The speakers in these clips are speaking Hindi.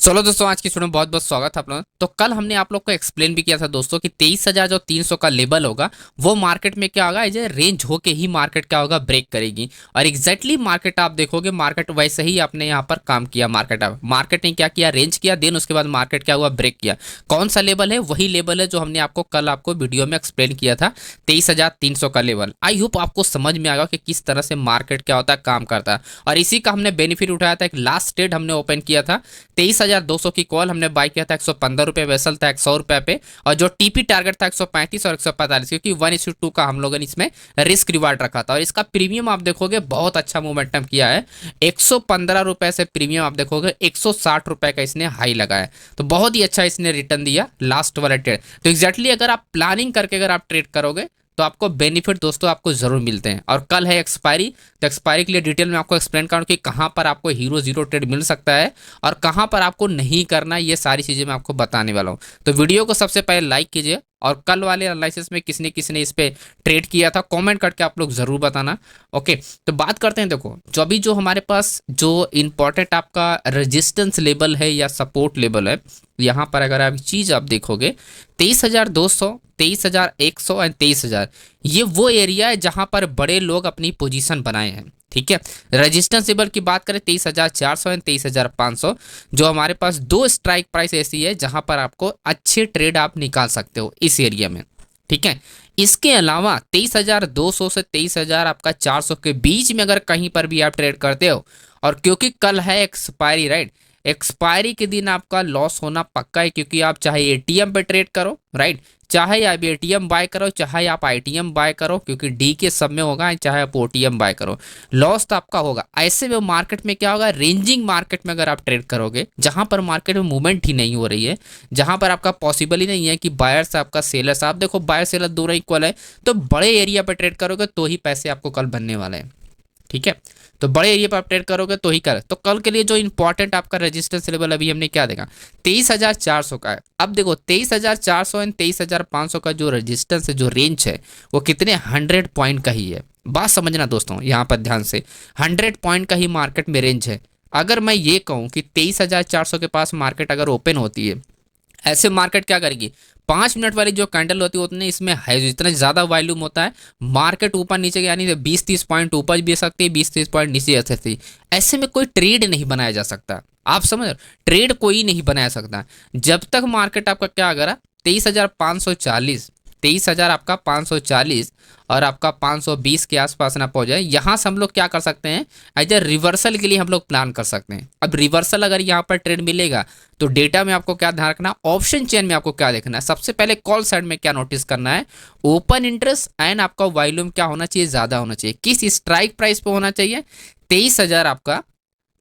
चलो दोस्तों, आज की वीडियो में बहुत बहुत स्वागत है आप लोगों का। तो कल हमने आप लोग को एक्सप्लेन भी किया था दोस्तों कि 23,000 जो 300 का लेवल होगा वो मार्केट में क्या होगा, ये रेंज होके ही मार्केट क्या होगा, ब्रेक करेगी। और एग्जैक्टली मार्केट आप देखोगे, मार्केट वैसे ही आपने यहाँ पर काम किया। मार्केट ने क्या किया, रेंज किया, देन उसके बाद मार्केट क्या हुआ, ब्रेक किया। कौन सा लेवल है, वही लेवल है जो हमने आपको कल आपको वीडियो में एक्सप्लेन किया था, 23,300 का लेवल। आई होप आपको समझ में आएगा कि किस तरह से मार्केट क्या होता है, काम करता है। और इसी का हमने बेनिफिट उठाया था। एक लास्ट ट्रेड हमने ओपन किया था 23,200 की कॉल हमने बाय किया था, 115 रुपये वेसल था 100 रुपये पे। और जो टीपी टारगेट था 135 और 145, क्योंकि 1:2 का हम लोगों ने इसमें रिस्क रिवार्ड रखा था। और इसका प्रीमियम आप देखोगे बहुत अच्छा मोमेंटम किया है। 115 रुपये से प्रीमियम आप देखोगे 160 रुपये का इसने हाई लगाया। तो बहुत ही अच्छा इसने रिटर्न दिया लास्ट वाला ट्रेड। तो एग्जैक्टली अगर आप प्लानिंग करके अगर आप ट्रेड करोगे तो आपको बेनिफिट दोस्तों आपको जरूर मिलते हैं। और कल है एक्सपायरी, तो एक्सपायरी के लिए डिटेल में आपको एक्सप्लेन करूँ कि कहाँ पर आपको हीरो जीरो ट्रेड मिल सकता है और कहाँ पर आपको नहीं करना, ये सारी चीज़ें मैं आपको बताने वाला हूँ। तो वीडियो को सबसे पहले लाइक कीजिए, और कल वाले एनालिसिस में किसने किसने इस पे ट्रेड किया था कमेंट करके आप लोग ज़रूर बताना। ओके, तो बात करते हैं। देखो, जो अभी जो हमारे पास जो इंपॉर्टेंट आपका रेजिस्टेंस लेवल है या सपोर्ट लेवल है, यहाँ पर अगर आप चीज़ आप देखोगे 23,200, 23,100 एंड 23,000, ये वो एरिया है जहाँ पर बड़े लोग अपनी पोजीशन बनाए हैं। ठीक है, रेजिस्टेंस लेवल की बात करें 23,400 एंड 23,500, जो हमारे पास दो स्ट्राइक प्राइस ऐसी है जहां पर आपको अच्छे ट्रेड आप निकाल सकते हो इस एरिया में। ठीक है, इसके अलावा 23,200 से 23,000 आपका 400 के बीच में अगर कहीं पर भी आप ट्रेड करते हो, और क्योंकि कल है एक्सपायरी, राइट, एक्सपायरी के दिन आपका लॉस होना पक्का है। क्योंकि आप चाहे एटीएम पे ट्रेड करो, राइट, चाहे आप एटीएम बाय करो, चाहे आप आईटीएम बाय करो, क्योंकि डी के सब में होगा, चाहे आप ओटीएम बाय करो, लॉस तो आपका होगा। ऐसे में मार्केट में क्या होगा, रेंजिंग मार्केट में अगर आप ट्रेड करोगे, जहां पर मार्केट में मूवमेंट ही नहीं हो रही है, जहां पर आपका पॉसिबल ही नहीं है कि बायर से आपका सेलर, आप देखो बायर सेलर दोनों इक्वल है, तो बड़े एरिया पर ट्रेड करोगे तो ही पैसे आपको कल बनने वाले हैं। ठीक है, तो बड़े एरिया पर आप ट्रेड करोगे तो ही कर। तो कल के लिए जो इंपॉर्टेंट आपका रेजिस्टेंस लेवल अभी हमने क्या देखा, 23,400 का है। अब देखो 23,400 एंड 23,500 का जो रेजिस्टेंस है, जो रेंज है, वो कितने 100 पॉइंट का ही है। बात समझना दोस्तों यहाँ पर ध्यान से, 100 पॉइंट का ही मार्केट में रेंज है। अगर मैं ये कहूँ कि 23,400 के पास मार्केट अगर ओपन होती है, ऐसे मार्केट क्या करेगी, 5 मिनट वाली जो कैंडल होती है उतने इसमें है, जितना ज़्यादा वॉल्यूम होता है, मार्केट ऊपर नीचे यानी 20-30 पॉइंट ऊपर भी सकती है, 20-30 पॉइंट नीचे जा सकती है। ऐसे में कोई ट्रेड नहीं बनाया जा सकता। आप समझ रहे हो, ट्रेड कोई नहीं बनाया सकता जब तक मार्केट आपका क्या करा, 23,540, 23,000 आपका 540 और आपका 520 के आसपास ना पहुंच जाए। यहाँ से हम लोग क्या कर सकते हैं, एज ए रिवर्सल के लिए हम लोग प्लान कर सकते हैं। अब रिवर्सल अगर यहाँ पर ट्रेड मिलेगा तो डेटा में आपको क्या ध्यान रखना, ऑप्शन चेन में आपको क्या देखना है, सबसे पहले कॉल साइड में क्या नोटिस करना है, ओपन इंटरेस्ट एंड आपका वॉल्यूम क्या होना चाहिए, ज़्यादा होना चाहिए। किस स्ट्राइक प्राइस पे होना चाहिए, 23,000 आपका,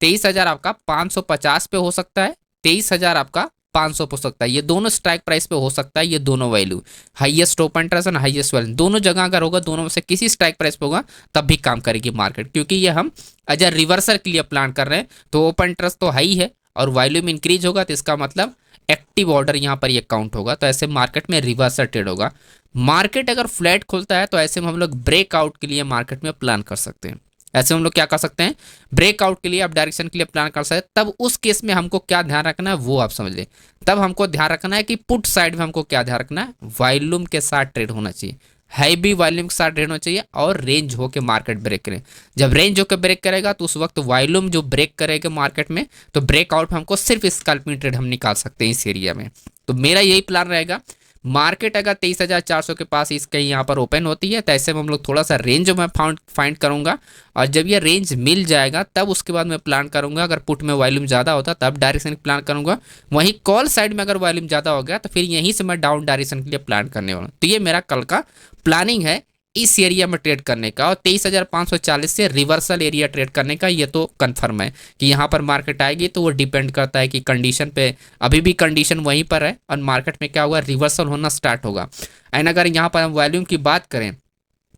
23,000 आपका 550 पे हो सकता है, 23,000 आपका 500 हो सकता है। ये दोनों स्ट्राइक प्राइस पे हो सकता है, ये दोनों value, highest open interest and highest value, दोनों जगह अगर होगा, दोनों में से किसी स्ट्राइक प्राइस पे होगा तब भी काम करेगी मार्केट। क्योंकि ये हम एज ए रिवर्सल के लिए प्लान कर रहे हैं, तो ओपन इंटरेस्ट तो हाई है और वॉल्यूम इंक्रीज होगा, तो इसका मतलब एक्टिव ऑर्डर यहाँ पर ये काउंट होगा। तो ऐसे मार्केट में रिवर्सल ट्रेड होगा। मार्केट अगर फ्लैट खुलता है तो ऐसे में हम लोग ब्रेकआउट के लिए मार्केट में प्लान कर सकते हैं। ऐसे हम लोग क्या कर सकते हैं, ब्रेकआउट के लिए, आप डायरेक्शन के लिए प्लान कर सकते हैं। तब उस केस में हमको क्या ध्यान रखना है वो आप समझ लें। तब हमको ध्यान रखना है कि पुट साइड में हमको क्या ध्यान रखना है, वॉल्यूम के साथ ट्रेड होना चाहिए, हैवी वॉल्यूम के साथ ट्रेड होना चाहिए, और रेंज होकर मार्केट ब्रेक करें। जब रेंज होकर ब्रेक करेगा तो उस वक्त वॉल्यूम जो ब्रेक करेगा मार्केट में, तो ब्रेकआउट में हमको सिर्फ स्कैल्पिंग ट्रेड हम निकाल सकते हैं इस एरिया में। तो मेरा यही प्लान रहेगा। मार्केट अगर 23,400 के पास इसके यहाँ पर ओपन होती है तो ऐसे में हम लोग थोड़ा सा रेंज में फाइंड करूंगा, और जब ये रेंज मिल जाएगा तब उसके बाद मैं प्लान करूंगा। अगर पुट में वॉल्यूम ज़्यादा होता तब डायरेक्शन प्लान करूंगा, वहीं कॉल साइड में अगर वॉल्यूम ज़्यादा हो गया तो फिर यहीं से मैं डाउन डायरेक्शन के लिए प्लान करने वाला हूँ। तो ये मेरा कल का प्लानिंग है इस एरिया में ट्रेड करने का, और 23,540 से रिवर्सल एरिया ट्रेड करने का। ये तो कंफर्म है कि यहाँ पर मार्केट आएगी, तो वो डिपेंड करता है कि कंडीशन पे, अभी भी कंडीशन वहीं पर है और मार्केट में क्या होगा, रिवर्सल होना स्टार्ट होगा। एंड अगर यहाँ पर हम वॉल्यूम की बात करें,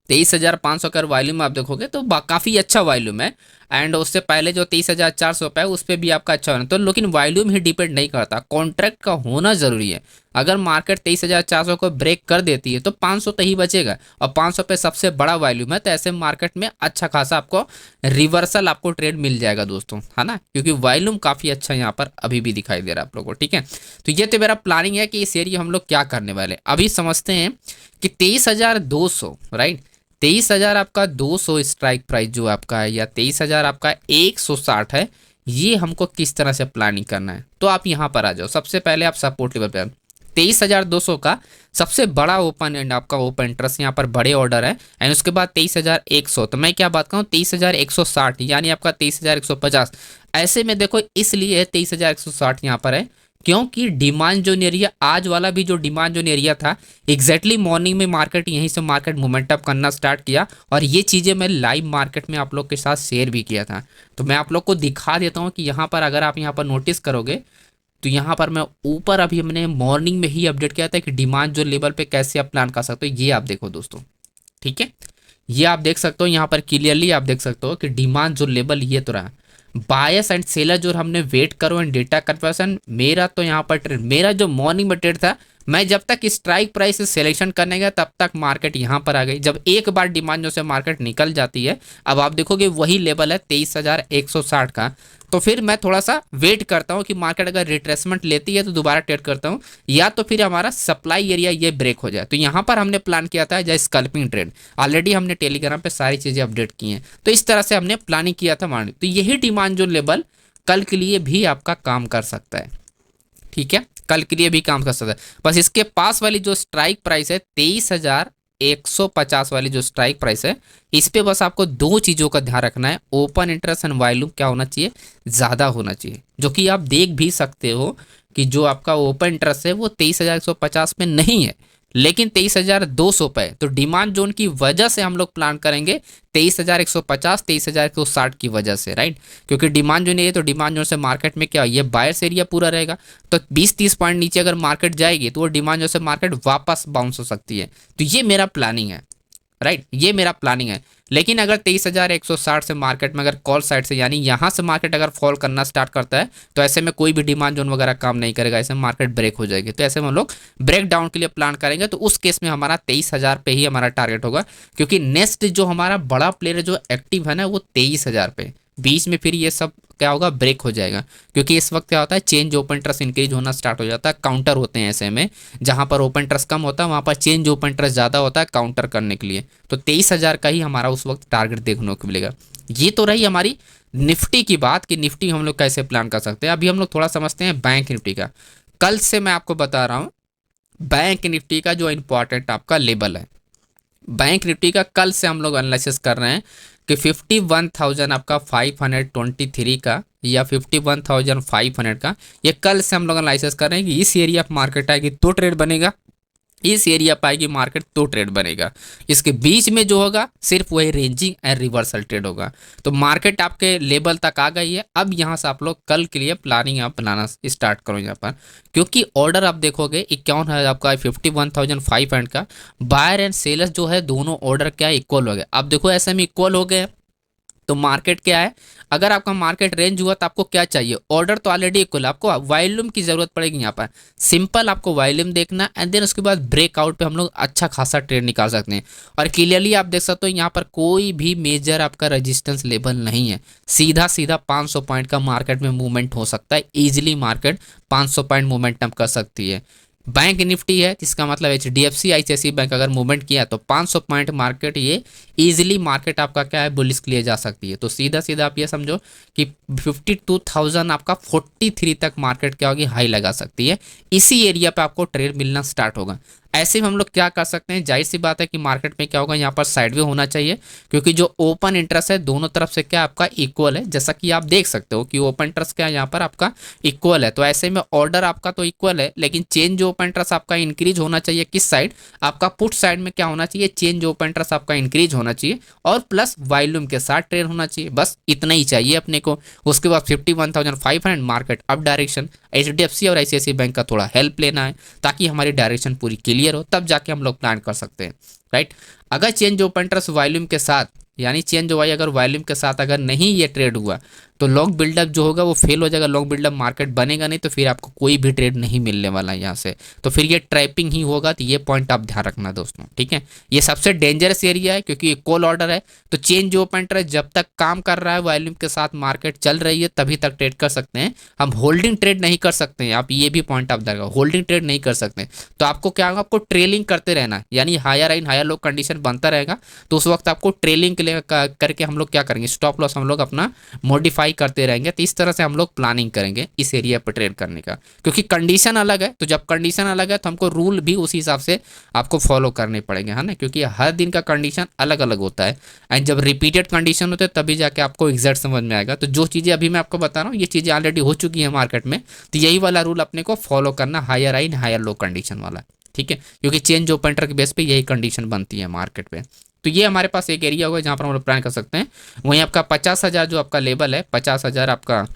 23,500 का वॉल्यूम आप देखोगे तो काफ़ी अच्छा वॉल्यूम है। एंड उससे पहले जो 23,400 पे है उस पर भी आपका अच्छा होना, तो लेकिन वॉल्यूम ही डिपेंड नहीं करता, कॉन्ट्रैक्ट का होना ज़रूरी है। अगर मार्केट 23,400 को ब्रेक कर देती है तो 500 तो ही बचेगा, और 500 पे सबसे बड़ा वॉल्यूम है, तो ऐसे मार्केट में अच्छा खासा आपको रिवर्सल आपको ट्रेड मिल जाएगा दोस्तों, है ना, क्योंकि वॉल्यूम काफ़ी अच्छा यहाँ पर अभी भी दिखाई दे रहा है आप लोगों को। ठीक है, तो ये तो मेरा प्लानिंग है कि इस एरिया हम लोग क्या करने वाले। अभी समझते हैं कि 23,200, राइट, 23,000 आपका 200 स्ट्राइक प्राइस जो आपका है, या 23,000 आपका 160 है, ये हमको किस तरह से प्लानिंग करना है। तो आप यहाँ पर आ जाओ। सबसे पहले आप सपोर्ट लेवल पे 23,200 का सबसे बड़ा ओपन एंड आपका ओपन इंटरेस्ट यहाँ पर बड़े ऑर्डर है, एंड उसके बाद 23,100, तो मैं क्या बात कहूँ 23,160 यानी आपका 23,150। ऐसे में देखो इसलिए 23,160 यहाँ पर है क्योंकि डिमांड जोन एरिया, आज वाला भी जो डिमांड जोन एरिया था, एग्जैक्टली मॉर्निंग में मार्केट यहीं से मार्केट मोमेंट अप करना स्टार्ट किया, और ये चीज़ें मैं लाइव मार्केट में आप लोग के साथ शेयर भी किया था। तो मैं आप लोग को दिखा देता हूँ कि यहाँ पर अगर आप यहाँ पर नोटिस करोगे तो यहाँ पर मैं ऊपर अभी हमने मॉर्निंग में ही अपडेट किया था कि डिमांड जो लेवल पे कैसे आप प्लान कर सकते हो। ये आप देखो दोस्तों, ठीक है, ये आप देख सकते हो यहाँ पर क्लियरली आप देख सकते हो कि डिमांड जो लेवल ये तो रहा। बायस एंड सेलर जो हमने वेट करो एंड डेटा कन्वर्सन, मेरा तो यहाँ पर ट्रेड, मेरा जो मॉर्निंग में ट्रेड था, मैं जब तक स्ट्राइक प्राइस से सिलेक्शन करने गया तब तक मार्केट यहाँ पर आ गई। जब एक बार डिमांड जो से मार्केट निकल जाती है, अब आप देखोगे वही लेवल है 23,160 का, तो फिर मैं थोड़ा सा वेट करता हूँ कि मार्केट अगर रिट्रेसमेंट लेती है तो दोबारा ट्रेड करता हूँ, या तो फिर हमारा सप्लाई एरिया ये ब्रेक हो जाए। तो यहाँ पर हमने प्लान किया था जैसे स्कल्पिंग ट्रेड, ऑलरेडी हमने टेलीग्राम पे सारी चीज़ें अपडेट की हैं, तो इस तरह से हमने प्लानिंग किया था मार्केट। तो यही डिमांड जो लेवल कल के लिए भी आपका काम कर सकता है, ठीक है, कल के लिए भी काम कर सकता है। बस इसके पास वाली जो स्ट्राइक प्राइस है 23,150 वाली जो स्ट्राइक प्राइस है, इस पे बस आपको दो चीज़ों का ध्यान रखना है। ओपन इंटरेस्ट एंड वॉल्यूम क्या होना चाहिए, ज़्यादा होना चाहिए, जो कि आप देख भी सकते हो कि जो आपका ओपन इंटरेस्ट है वो 23,150 में नहीं है, लेकिन 23,200 पे। तो डिमांड जोन की वजह से हम लोग प्लान करेंगे 23,150 23,160 की वजह से, राइट, क्योंकि डिमांड जोन है, तो डिमांड जोन से मार्केट में क्या ये बायर्स एरिया पूरा रहेगा, तो 20-30 पॉइंट नीचे अगर मार्केट जाएगी तो वो डिमांड जोन से मार्केट वापस बाउंस हो सकती है। तो ये मेरा प्लानिंग है, राइट, ये मेरा प्लानिंग है। लेकिन अगर 23,160 से मार्केट में अगर कॉल साइड से यानी यहाँ से मार्केट अगर फॉल करना स्टार्ट करता है, तो ऐसे में कोई भी डिमांड जोन वगैरह काम नहीं करेगा, ऐसे में मार्केट ब्रेक हो जाएगी। तो ऐसे में हम लोग ब्रेक डाउन के लिए प्लान करेंगे, तो उस केस में हमारा 23,000 पे ही हमारा टारगेट होगा, क्योंकि नेक्स्ट जो हमारा बड़ा प्लेयर जो एक्टिव है ना वो 23,000 पे, बीच में फिर ये सब क्या होगा, ब्रेक हो जाएगा, क्योंकि इस वक्त क्या होता है चेंज ओपन ट्रस्ट इंक्रीज होना स्टार्ट हो जाता है, काउंटर होते हैं ऐसे में, जहां पर ओपन ट्रस्ट कम होता है वहां पर चेंज ओपन ट्रस्ट ज़्यादा होता है काउंटर करने के लिए। तो 23,000 का ही हमारा उस वक्त टारगेट देखने को मिलेगा। ये तो रही हमारी निफ्टी की बात कि निफ्टी हम लोग कैसे प्लान कर सकते हैं। अभी हम लोग थोड़ा समझते हैं बैंक निफ्टी का। कल से मैं आपको बता रहा हूँ बैंक निफ्टी का जो इंपॉर्टेंट आपका लेवल है, बैंक निफ्टी का कल से हम लोग एनालिसिस कर रहे हैं कि 51,000 आपका 523 का या 51,500 का, ये कल से हम लोग एनालिसिस कर रहे हैं कि इस एरिया पर मार्केट आएगी तो ट्रेड बनेगा, इस एरिया पाएगी मार्केट तो ट्रेड बनेगा, इसके बीच में जो होगा सिर्फ वही रेंजिंग एंड रिवर्सल ट्रेड होगा। तो मार्केट आपके लेवल तक आ गई है, अब यहाँ से आप लोग कल के लिए प्लानिंग आप बनाना स्टार्ट करो यहाँ पर, क्योंकि ऑर्डर आप देखोगे 51 है आपका 51,500 का, बायर एंड सेलर्स जो है दोनों ऑर्डर क्या इक्वल हो गए। अब देखो ऐसे में इक्वल हो गए तो मार्केट क्या है, अगर आपका मार्केट रेंज हुआ तो आपको क्या चाहिए, ऑर्डर तो ऑलरेडी इक्वल, आपको वॉल्यूम की जरूरत पड़ेगी यहाँ पर। सिंपल आपको वॉल्यूम देखना एंड देन उसके बाद ब्रेकआउट पे हम लोग अच्छा खासा ट्रेड निकाल सकते हैं। और क्लियरली आप देख सकते हो यहाँ पर कोई भी मेजर आपका रेजिस्टेंस लेवल नहीं है, सीधा सीधा 500 पॉइंट का मार्केट में मूवमेंट हो सकता है, ईजिली मार्केट 500 पॉइंट मूवमेंटम कर सकती है। बैंक निफ्टी है जिसका मतलब HDFC ICICI बैंक अगर मूवमेंट किया तो 500 पॉइंट मार्केट ये इजीली मार्केट आपका क्या है बुलिश के लिए जा सकती है। तो सीधा सीधा आप ये समझो कि 52,000 आपका 43 तक मार्केट क्या होगी हाई लगा सकती है, इसी एरिया पे आपको ट्रेड मिलना स्टार्ट होगा। ऐसे में हम लोग क्या कर सकते हैं, जाहिर सी बात है कि मार्केट में क्या होगा यहाँ पर साइडवे होना चाहिए, क्योंकि जो ओपन इंटरेस्ट है दोनों तरफ से क्या आपका इक्वल है, जैसा कि आप देख सकते हो कि ओपन इंटरेस्ट क्या यहाँ पर आपका इक्वल है। तो ऐसे में ऑर्डर आपका तो इक्वल है, लेकिन चेंज ओपन इंटरेस्ट आपका इंक्रीज होना चाहिए किस साइड, आपका पुट साइड में क्या होना चाहिए, चेंज ओपन इंटरेस्ट आपका इंक्रीज होना चाहिए और प्लस वॉल्यूम के साथ ट्रेड होना चाहिए, बस इतना ही चाहिए अपने को। उसके बाद 51,500 मार्केट अप डायरेक्शन, HDFC और ICICI बैंक का थोड़ा हेल्प लेना है ताकि हमारी डायरेक्शन पूरी क्लियर हो, तब जाके हम लोग प्लान कर सकते हैं, राइट। अगर चेंज ओपन इंटरेस्ट वॉल्यूम के साथ यानी चेंज वाई अगर वॉल्यूम के साथ अगर नहीं ये ट्रेड हुआ तो लॉन्ग बिल्डअप जो होगा वो फेल हो जाएगा, लॉन्ग बिल्डअप मार्केट बनेगा नहीं, तो फिर आपको कोई भी ट्रेड नहीं मिलने वाला है यहाँ से, तो फिर ये ट्रैपिंग ही होगा। तो ये पॉइंट आप ध्यान रखना दोस्तों, ठीक है। ये सबसे डेंजरस एरिया है क्योंकि ये कॉल ऑर्डर है, तो चेन जो ओपन है जब तक काम कर रहा है वॉल्यूम के साथ, मार्केट चल रही है तभी तक ट्रेड कर सकते हैं, हम होल्डिंग ट्रेड नहीं कर सकते हैं। आप ये भी पॉइंट आप ध्यान, होल्डिंग ट्रेड नहीं कर सकते। तो आपको क्या होगा, आपको ट्रेलिंग करते रहना है, यानी higher in higher low condition बनता रहेगा, तो उस वक्त आपको ट्रेलिंग के लिए करके हम लोग क्या करेंगे, स्टॉप लॉस हम लोग अपना मॉडिफाई करते रहेंगे। तो इस तरह से हम लोग प्लानिंग करेंगे इस एरिया पर ट्रेड करने का, क्योंकि कंडीशन अलग है। तो जब कंडीशन अलग है तो हमको रूल भी उसी हिसाब से आपको फॉलो करने पड़ेंगे, है ना, क्योंकि हर दिन का कंडीशन अलग अलग होता है, एंड जब रिपीटेड कंडीशन होते हैं तभी जाके आपको एग्जैक्ट समझ में आएगा। तो जो चीज़ें अभी मैं आपको बता रहा हूँ ये चीज़ें ऑलरेडी हो चुकी है मार्केट में, तो यही वाला रूल अपने को फॉलो करना, higher high higher low condition वाला, ठीक है, क्योंकि चेंज ओपन के बेस पे यही कंडीशन बनती है मार्केट पे। तो ये हमारे पास एक एरिया होगा जहाँ पर हम लोग प्लान कर सकते हैं। वहीं आपका 50,000 जो आपका लेवल है, 50,000 आपका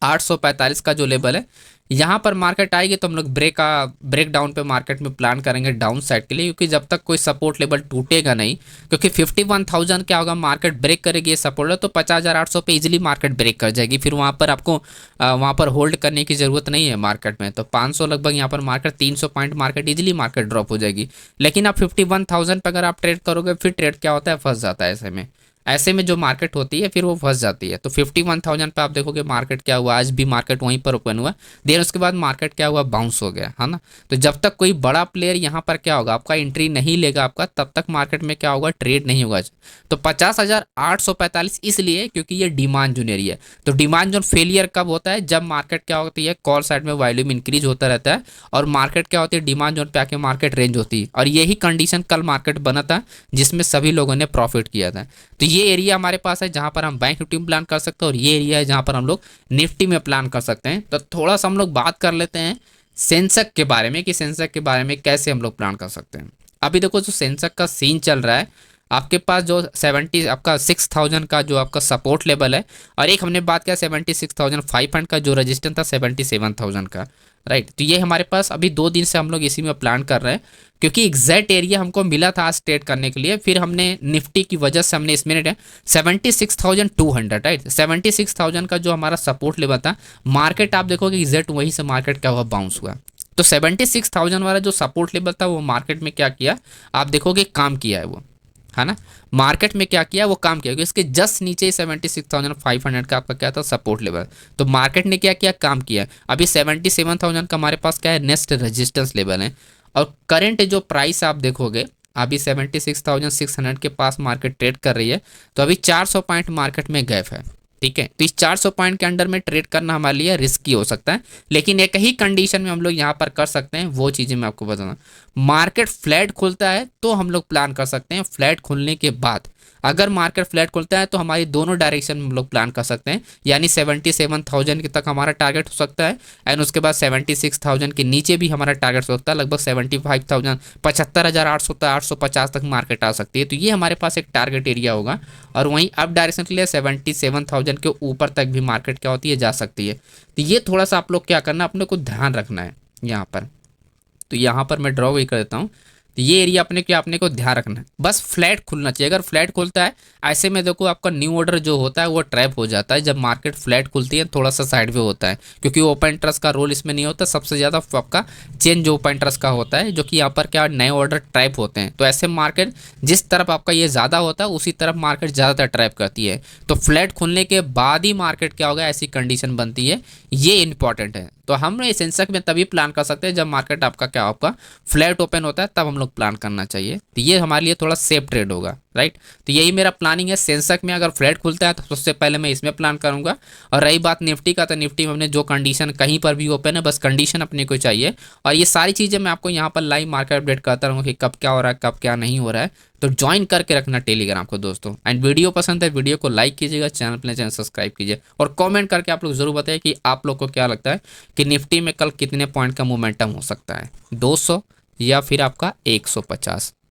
845 का जो लेवल है, यहाँ पर मार्केट आएगी तो हम लोग ब्रेक डाउन पे मार्केट में प्लान करेंगे डाउन साइड के लिए, क्योंकि जब तक कोई सपोर्ट लेवल टूटेगा नहीं, क्योंकि 51,000 क्या होगा, मार्केट ब्रेक करेगी ये सपोर्ट है तो 50,800 पे इजीली मार्केट ब्रेक कर जाएगी, फिर वहाँ पर आपको वहाँ पर होल्ड करने की ज़रूरत नहीं है मार्केट में। तो 500 लगभग यहाँ पर market 300 point market easily market drop हो जाएगी। लेकिन आप 51,000 पर अगर आप ट्रेड करोगे, फिर ट्रेड क्या होता है, फंस जाता है ऐसे में जो मार्केट होती है फिर वो फंस जाती है। तो 51,000 पे आप देखोगे मार्केट क्या हुआ, आज भी मार्केट वहीं पर ओपन हुआ, देर उसके बाद मार्केट क्या हुआ, बाउंस हो गया, है ना। तो जब तक कोई बड़ा प्लेयर यहाँ पर क्या होगा, आपका एंट्री नहीं लेगा आपका, तब तक मार्केट में क्या होगा, ट्रेड नहीं होगा। तो 50,845 इसलिए क्योंकि ये डिमांड जोन एरिया है। तो डिमांड जोन फेलियर कब होता है, जब मार्केट क्या होती है, कॉल साइड में वॉल्यूम इंक्रीज होता रहता है और मार्केट क्या होती है, डिमांड जोन पे आके मार्केट रेंज होती है। और यही कंडीशन कल मार्केट बना था जिसमें सभी लोगों ने प्रॉफिट किया था। तो ये एरिया हमारे पास है जहां पर हम बैंक निफ्टी में प्लान कर सकते हैं, और ये एरिया है जहां पर हम लोग निफ्टी में प्लान कर सकते हैं। तो थोड़ा सा हम लोग बात कर लेते हैं सेंसेक्स के बारे में, कि सेंसेक्स के बारे में कैसे हम लोग प्लान कर सकते हैं। अभी देखो जो सेंसेक्स का सीन चल रहा है, आपके पास जो 76,000 का जो आपका सपोर्ट लेवल है, और एक हमने बात किया 76,500 का जो रजिस्टेंस था 77,000 का, राइट। तो ये हमारे पास अभी 2 दिन से हम लोग इसी में प्लान कर रहे हैं, क्योंकि एग्जैक्ट एरिया हमको मिला था आज ट्रेड करने के लिए, फिर हमने निफ्टी की वजह से हमने इसमें 76,200, राइट, 76,000 का जो हमारा सपोर्ट लेवल था, मार्केट आप देखोगे एग्जैक्ट वहीं से मार्केट क्या हुआ, बाउंस हुआ। तो 76,000 वाला जो सपोर्ट लेवल था वो मार्केट में क्या किया, आप देखोगे काम किया है वो, है ना, मार्केट में क्या किया, वो काम किया, क्योंकि इसके जस्ट नीचे 76,500 का आपका क्या था, सपोर्ट लेवल। तो मार्केट ने क्या किया, काम किया। अभी 77,000 का हमारे पास क्या है, नेक्स्ट रेजिस्टेंस लेवल है, और करंट जो प्राइस आप देखोगे अभी 76,600 के पास मार्केट ट्रेड कर रही है। तो अभी 400 पॉइंट मार्केट में गैप है, ठीक है। तो इस 400 पॉइंट के अंडर में ट्रेड करना हमारे लिए रिस्की हो सकता है, लेकिन एक ही कंडीशन में हम लोग यहाँ पर कर सकते हैं, वो चीज़ें मैं आपको बताऊंगा। मार्केट फ्लैट खुलता है तो हम लोग प्लान कर सकते हैं, फ्लैट खुलने के बाद अगर मार्केट फ्लैट खुलता है तो हमारी दोनों डायरेक्शन में हम लोग प्लान कर सकते हैं, यानी 77,000 के तक हमारा टारगेट हो सकता है, एंड उसके बाद 76,000 के नीचे भी हमारा टारगेट हो सकता है, लगभग 75,000, 75,800 तक 850 तक मार्केट आ सकती है। तो ये हमारे पास एक टारगेट एरिया होगा, और वहीं अप डायरेक्शन के लिए 77,000 के ऊपर तक भी मार्केट क्या होती है, जा सकती है। तो ये थोड़ा सा आप लोग क्या करना, अपने को ध्यान रखना है यहाँ पर। तो यहाँ पर मैं ड्रॉ भी कर देता हूँ। तो ये एरिया अपने को ध्यान रखना है, बस फ्लैट खुलना चाहिए। अगर फ्लैट खुलता है ऐसे में देखो आपका न्यू ऑर्डर जो होता है वो ट्रैप हो जाता है। जब मार्केट फ्लैट खुलती है थोड़ा सा साइड वे होता है, क्योंकि ओपन इंटरेस्ट का रोल इसमें नहीं होता, सबसे ज़्यादा आपका चेंज ओपन इंटरेस्ट का होता है, जो कि यहाँ पर क्या नए ऑर्डर ट्रैप होते हैं। तो ऐसे मार्केट जिस तरफ आपका ये ज़्यादा होता है उसी तरफ मार्केट ज़्यादातर ट्रैप करती है। तो फ्लैट खुलने के बाद ही मार्केट क्या होगा, ऐसी कंडीशन बनती है, ये इंपॉर्टेंट है। तो हम इस सेंसेक्स में तभी प्लान कर सकते हैं जब मार्केट आपका क्या आपका फ्लैट ओपन होता है, तब हम लोग प्लान करना चाहिए। तो ये हमारे लिए थोड़ा सेफ ट्रेड होगा, राइट। तो यही मेरा प्लानिंग है। सेंसेक्स में अगर फ्लैट खुलता है तो सबसे पहले मैं इसमें प्लान करूंगा। और रही बात निफ्टी का, तो निफ्टी में हमने जो कंडीशन कहीं पर भी ओपन है, बस कंडीशन अपने को चाहिए। और ये सारी चीज़ें मैं आपको यहाँ पर लाइव मार्केट अपडेट करता रहूँगा कि कब क्या हो रहा है, कब क्या नहीं हो रहा है। तो ज्वाइन करके रखना टेलीग्राम को दोस्तों। एंड वीडियो पसंद है, वीडियो को लाइक कीजिएगा, चैनल सब्सक्राइब कीजिए, और कमेंट करके आप लोग जरूर बताइए कि आप लोग को क्या लगता है कि निफ्टी में कल कितने पॉइंट का मोमेंटम हो सकता है, 200 या फिर आपका 150।